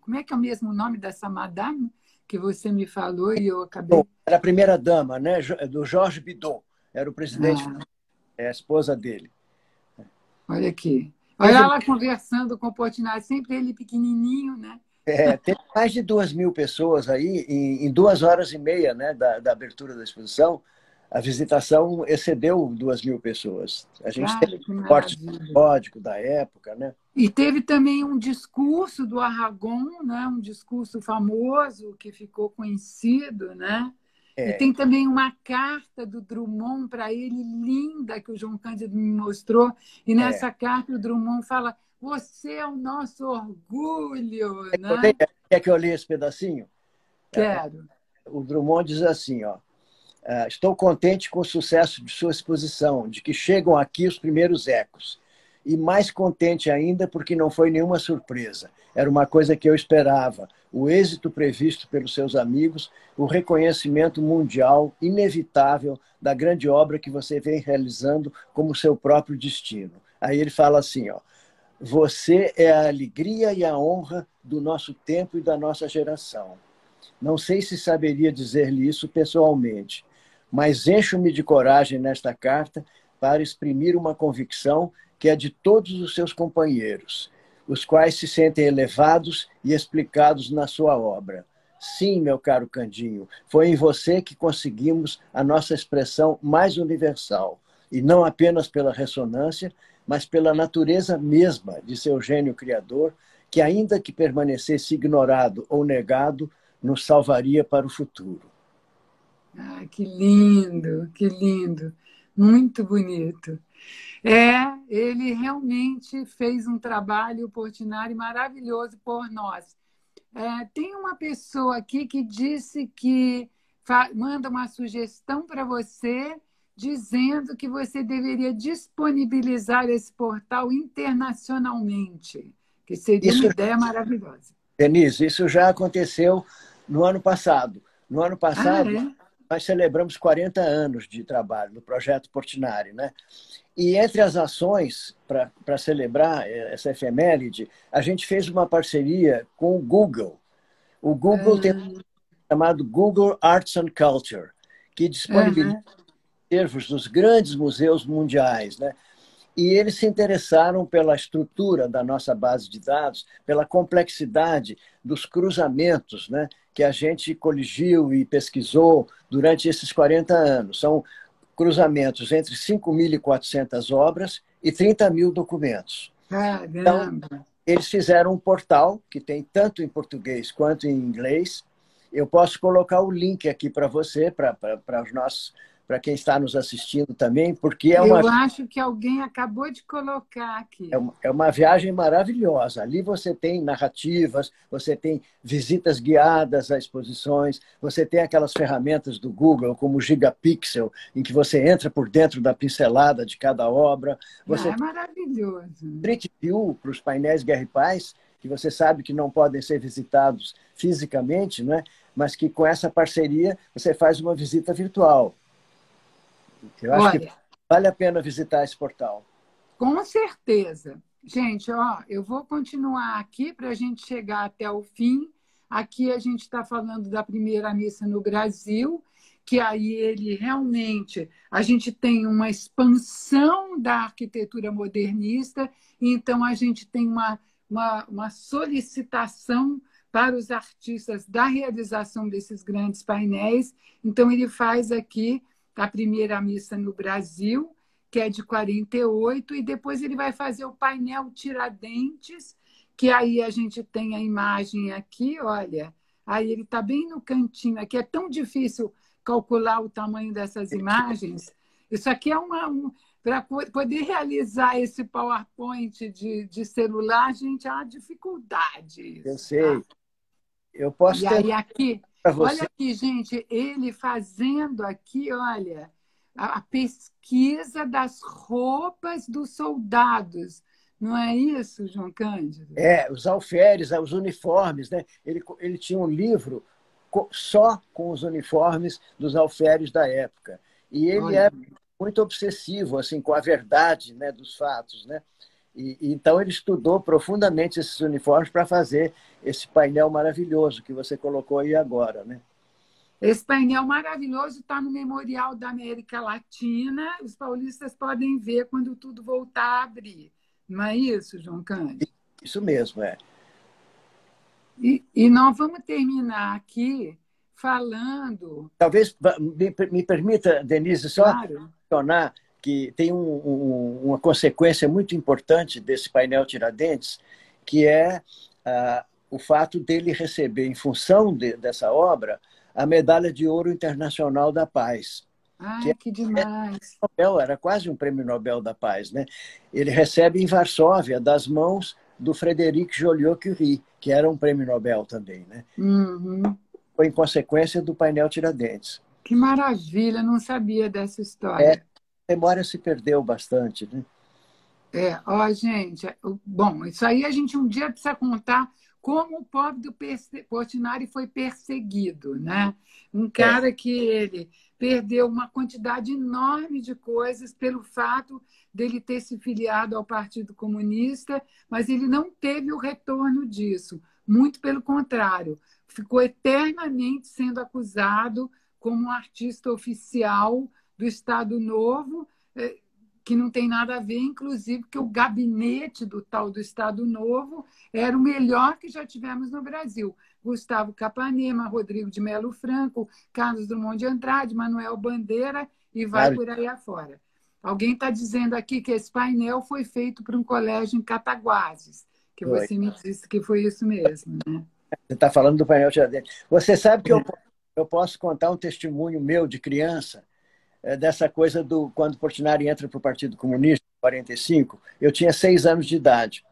como é que é o mesmo nome dessa madame que você me falou e eu acabei... Era a primeira-dama, né? Do Georges Bidault. Era o presidente, a esposa dele. Olha aqui. Olha ela conversando com o Portinari, sempre ele pequenininho, né? Teve mais de 2.000 pessoas aí, em 2 horas e meia, né, da abertura da exposição. A visitação excedeu 2.000 pessoas. A gente tem o porte código da época, né? E teve também um discurso do Aragon, né? Um discurso famoso que ficou conhecido, né? E tem também uma carta do Drummond para ele, linda, que o João Cândido me mostrou. E nessa carta o Drummond fala: você é o nosso orgulho. Né? Quer que eu leia esse pedacinho? Quero. O Drummond diz assim, ó: estou contente com o sucesso de sua exposição, de que chegam aqui os primeiros ecos. E mais contente ainda porque não foi nenhuma surpresa. Era uma coisa que eu esperava. O êxito previsto pelos seus amigos, o reconhecimento mundial inevitável da grande obra que você vem realizando como seu próprio destino. Aí ele fala assim, ó: você é a alegria e a honra do nosso tempo e da nossa geração. Não sei se saberia dizer-lhe isso pessoalmente, mas encho-me de coragem nesta carta para exprimir uma convicção que é de todos os seus companheiros, os quais se sentem elevados e explicados na sua obra. Sim, meu caro Candinho, foi em você que conseguimos a nossa expressão mais universal, e não apenas pela ressonância, mas pela natureza mesma de seu gênio criador, que, ainda que permanecesse ignorado ou negado, nos salvaria para o futuro. Ah, que lindo, que lindo. Muito bonito. Ele realmente fez um trabalho, Portinari, maravilhoso por nós. Tem uma pessoa aqui que disse que manda uma sugestão para você, dizendo que você deveria disponibilizar esse portal internacionalmente, que seria uma ideia maravilhosa. Denise, isso já aconteceu no ano passado. No ano passado, nós celebramos 40 anos de trabalho no Projeto Portinari, né? E entre as ações para celebrar essa efeméride, a gente fez uma parceria com o Google. O Google tem um chamado Google Arts and Culture, que disponibiliza acervos dos grandes museus mundiais, né? E eles se interessaram pela estrutura da nossa base de dados, pela complexidade dos cruzamentos, né, que a gente coligiu e pesquisou durante esses 40 anos. São cruzamentos entre 5.400 obras e 30.000 documentos. Então, eles fizeram um portal que tem tanto em português quanto em inglês. Eu posso colocar o link aqui para você, para os nossos para quem está nos assistindo também, porque Eu acho que alguém acabou de colocar aqui. é uma viagem maravilhosa. Ali você tem narrativas, você tem visitas guiadas a exposições, você tem aquelas ferramentas do Google, como o Gigapixel, em que você entra por dentro da pincelada de cada obra. Você É maravilhoso. tem Street View para os painéis Guerra e Paz, que você sabe que não podem ser visitados fisicamente, né? Mas que com essa parceria você faz uma visita virtual. Eu acho que Olha, vale a pena visitar esse portal. com certeza. Gente, ó, eu vou continuar aqui para a gente chegar até o fim. Aqui a gente está falando da primeira missa no Brasil, que aí ele realmente, a gente tem uma expansão da arquitetura modernista, então a gente tem uma solicitação para os artistas da realização desses grandes painéis. Então ele faz aqui a primeira missa no Brasil, que é de 48, e depois ele vai fazer o painel Tiradentes, que aí a gente tem a imagem aqui, olha, aí ele está bem no cantinho, aqui é tão difícil calcular o tamanho dessas imagens. Isso aqui é para poder realizar esse PowerPoint de celular, gente, é uma dificuldade Eu isso, tá? sei. Eu posso E tentar aí aqui, para olha você. aqui, gente, ele fazendo aqui, olha, a pesquisa das roupas dos soldados. Não é isso, João Cândido? Os alferes, os uniformes, né? Ele tinha um livro só com os uniformes dos alferes da época. E ele Olha, é muito obsessivo assim com a verdade, né, dos fatos, né? Então ele estudou profundamente esses uniformes para fazer esse painel maravilhoso que você colocou aí agora, né? esse painel maravilhoso está no Memorial da América Latina. Os paulistas podem ver quando tudo voltar a abrir. Não é isso, João Cândido? Isso mesmo, é. E nós vamos terminar aqui falando, Talvez me permita, Denise, só claro. mencionar que tem uma consequência muito importante desse painel Tiradentes, que é o fato dele receber, em função dessa obra, a Medalha de Ouro Internacional da Paz, que Ai, que demais. Nobel, era quase um prêmio Nobel da Paz, né? Ele recebe em Varsóvia, das mãos do Frederic Joliot-Curie, que era um prêmio Nobel também, né? Uhum. Foi em consequência do painel Tiradentes. Que maravilha, não sabia dessa É, história. a memória se perdeu bastante, né? Ó, gente, bom, isso aí a gente um dia precisa contar como o pobre do Portinari foi perseguido, né? Um É, cara que ele perdeu uma quantidade enorme de coisas pelo fato dele ter se filiado ao Partido Comunista, mas ele não teve o retorno disso. Muito pelo contrário, ficou eternamente sendo acusado como um artista oficial do Estado Novo, que não tem nada a ver, inclusive, que o gabinete do tal do Estado Novo era o melhor que já tivemos no Brasil. Gustavo Capanema, Rodrigo de Melo Franco, Carlos Drummond de Andrade, Manuel Bandeira e vai claro, por aí afora. Alguém está dizendo aqui que esse painel foi feito por um colégio em Cataguases, que foi. você me disse que foi isso mesmo, né? Você está falando do painel Tiradentes. Você sabe que eu posso contar um testemunho meu de criança, dessa coisa do quando Portinari entra para o Partido Comunista, em 45, eu tinha 6 anos de idade.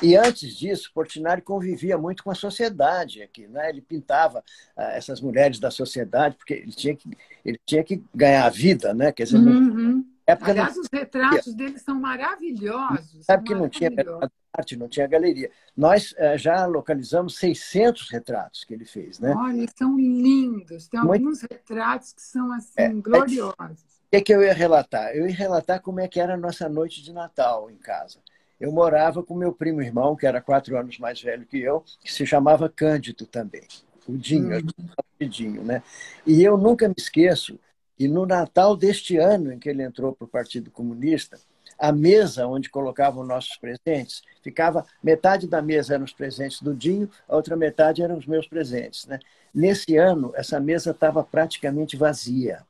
E antes disso, Portinari convivia muito com a sociedade aqui, né? Ele pintava essas mulheres da sociedade, porque ele tinha que ganhar a vida, né? Quer dizer, na Uhum. época não Aliás, os retratos deles são maravilhosos, são sabe que não tinha mercado maravilhosos. de arte, não tinha galeria. Nós já localizamos 600 retratos que ele fez, né? Olha, são lindos. Tem Muito, alguns retratos que são é. assim Aí, gloriosos. o que eu ia relatar? Eu ia relatar como é que era a nossa noite de Natal em casa. Eu morava com meu primo irmão, que era 4 anos mais velho que eu, que se chamava Cândido também. O Dinho, eu Hum. chamava de Dinho, né? E eu nunca me esqueço que no Natal deste ano em que ele entrou para o Partido Comunista, a mesa onde colocavam nossos presentes, ficava metade da mesa eram os presentes do Dinho, a outra metade eram os meus presentes, né? Nesse ano, essa mesa estava praticamente vazia.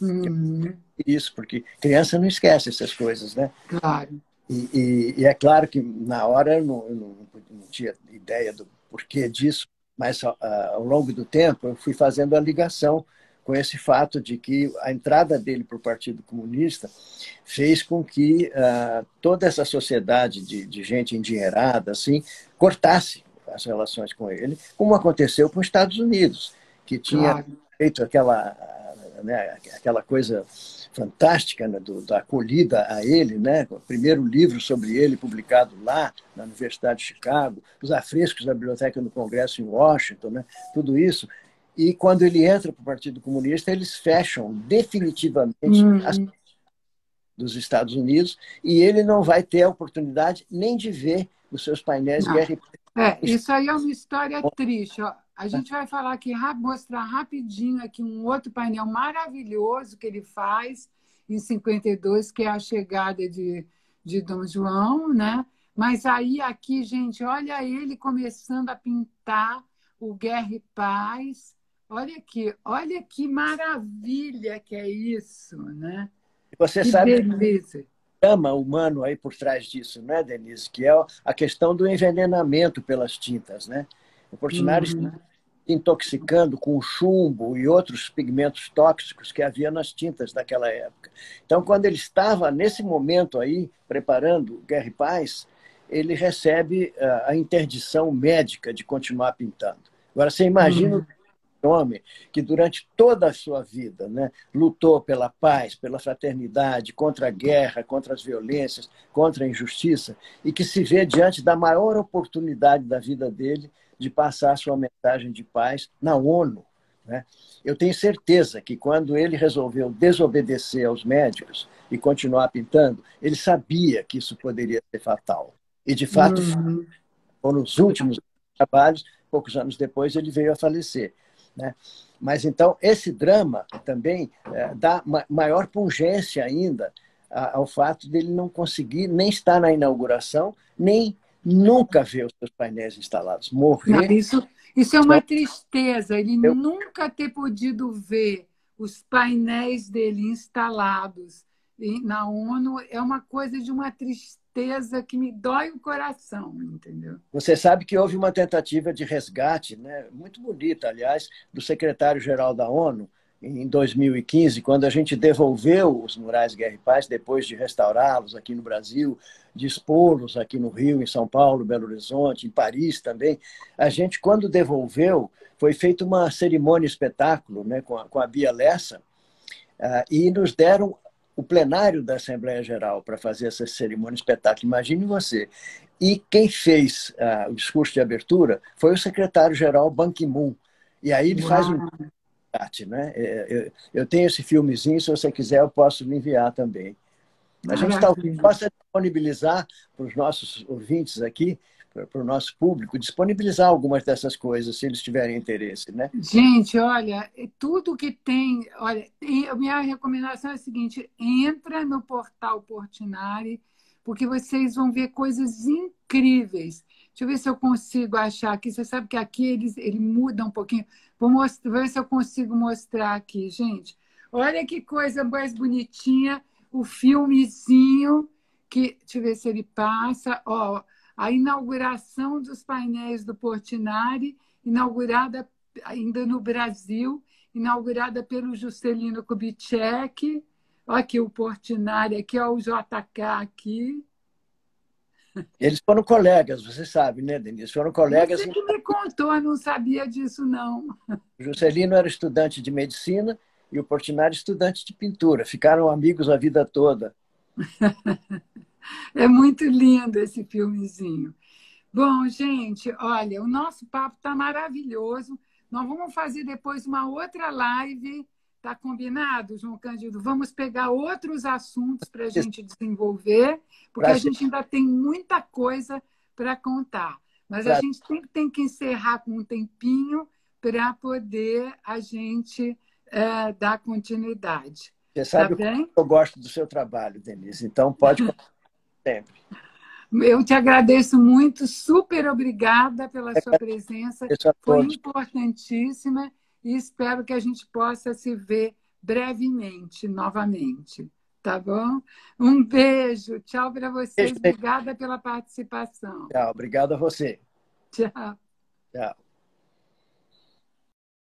Hum. Isso, porque criança não esquece essas coisas, né? Claro. E é claro que na hora eu não tinha ideia do porquê disso, mas ao longo do tempo eu fui fazendo a ligação com esse fato de que a entrada dele para o Partido Comunista fez com que toda essa sociedade de gente endinheirada assim, cortasse as relações com ele, como aconteceu com os Estados Unidos, que tinha feito aquela coisa fantástica, né, da acolhida a ele, né, o primeiro livro sobre ele publicado lá na Universidade de Chicago, os afrescos da Biblioteca do Congresso em Washington, né, tudo isso. E quando ele entra para o Partido Comunista, eles fecham definitivamente as dos Estados Unidos e ele não vai ter a oportunidade nem de ver os seus painéis Guerra e Paz. Isso aí é uma história triste. Ó. A gente vai falar aqui, mostrar rapidinho aqui um outro painel maravilhoso que ele faz em 52, que é a chegada de Dom João, né? Mas aí aqui, gente, olha ele começando a pintar o Guerra e Paz. Olha que maravilha que é isso, né? Você que sabe beleza. o drama humano aí por trás disso, né, Denise? Que é a questão do envenenamento pelas tintas, né? O Portinari está intoxicando com chumbo e outros pigmentos tóxicos que havia nas tintas daquela época. Então, quando ele estava nesse momento aí preparando Guerra e Paz, ele recebe a interdição médica de continuar pintando. Agora, você imagina homem que durante toda a sua vida, né, lutou pela paz, pela fraternidade, contra a guerra, contra as violências, contra a injustiça, e que se vê diante da maior oportunidade da vida dele de passar sua mensagem de paz na ONU. Né? Eu tenho certeza que quando ele resolveu desobedecer aos médicos e continuar pintando, ele sabia que isso poderia ser fatal. E, de fato, foram os últimos trabalhos, poucos anos depois ele veio a falecer. Né? Mas, então, esse drama também dá maior pungência ainda ao fato dele não conseguir nem estar na inauguração, nem nunca ver os seus painéis instalados. Morrer... Não, isso é uma tristeza, ele nunca ter podido ver os painéis dele instalados na ONU é uma coisa de uma tristeza que me dói o coração, entendeu? Você sabe que houve uma tentativa de resgate, né, muito bonita, aliás, do secretário-geral da ONU, em 2015, quando a gente devolveu os murais Guerra e Paz, depois de restaurá-los aqui no Brasil, de expô-los aqui no Rio, em São Paulo, Belo Horizonte, em Paris também. A gente, quando devolveu, foi feita uma cerimônia espetáculo, né, com a Bia Lessa, e nos deram o plenário da Assembleia Geral para fazer essa cerimônia espetáculo. Imagine você. E quem fez o discurso de abertura foi o secretário-geral Ban Ki-moon. E aí ele faz um debate, né? Eu tenho esse filmezinho, se você quiser eu posso lhe enviar também. A gente talvez possa disponibilizar para os nossos ouvintes aqui, para o nosso público, disponibilizar algumas dessas coisas, se eles tiverem interesse, né? Gente, olha, tudo que tem... Olha, a minha recomendação é a seguinte, entra no portal Portinari, porque vocês vão ver coisas incríveis. Deixa eu ver se eu consigo achar aqui. Você sabe que aqui ele muda um pouquinho. Vou ver se eu consigo mostrar aqui, gente. Olha que coisa mais bonitinha, o filmezinho, deixa eu ver se ele passa. Ó, a inauguração dos painéis do Portinari, inaugurada ainda no Brasil, inaugurada pelo Juscelino Kubitschek. Olha aqui o Portinari, aqui é o JK aqui. Eles foram colegas, você sabe, né, Denise? Foram colegas. Você que me contou, eu não sabia disso, não. O Juscelino era estudante de medicina e o Portinari estudante de pintura. Ficaram amigos a vida toda. É muito lindo esse filmezinho. Bom, gente, olha, o nosso papo está maravilhoso. Nós vamos fazer depois uma outra live. Está combinado, João Cândido? Vamos pegar outros assuntos para a gente desenvolver, porque a gente ainda tem muita coisa para contar. Mas a gente tem que encerrar com um tempinho para poder a gente dar continuidade. Você sabe que eu gosto do seu trabalho, Denise, então pode contar sempre. Eu te agradeço muito, super obrigada pela sua presença, foi importantíssima e espero que a gente possa se ver brevemente, novamente. Tá bom? Um beijo, tchau para vocês, obrigada pela participação. Tchau, obrigado a você. Tchau. Tchau.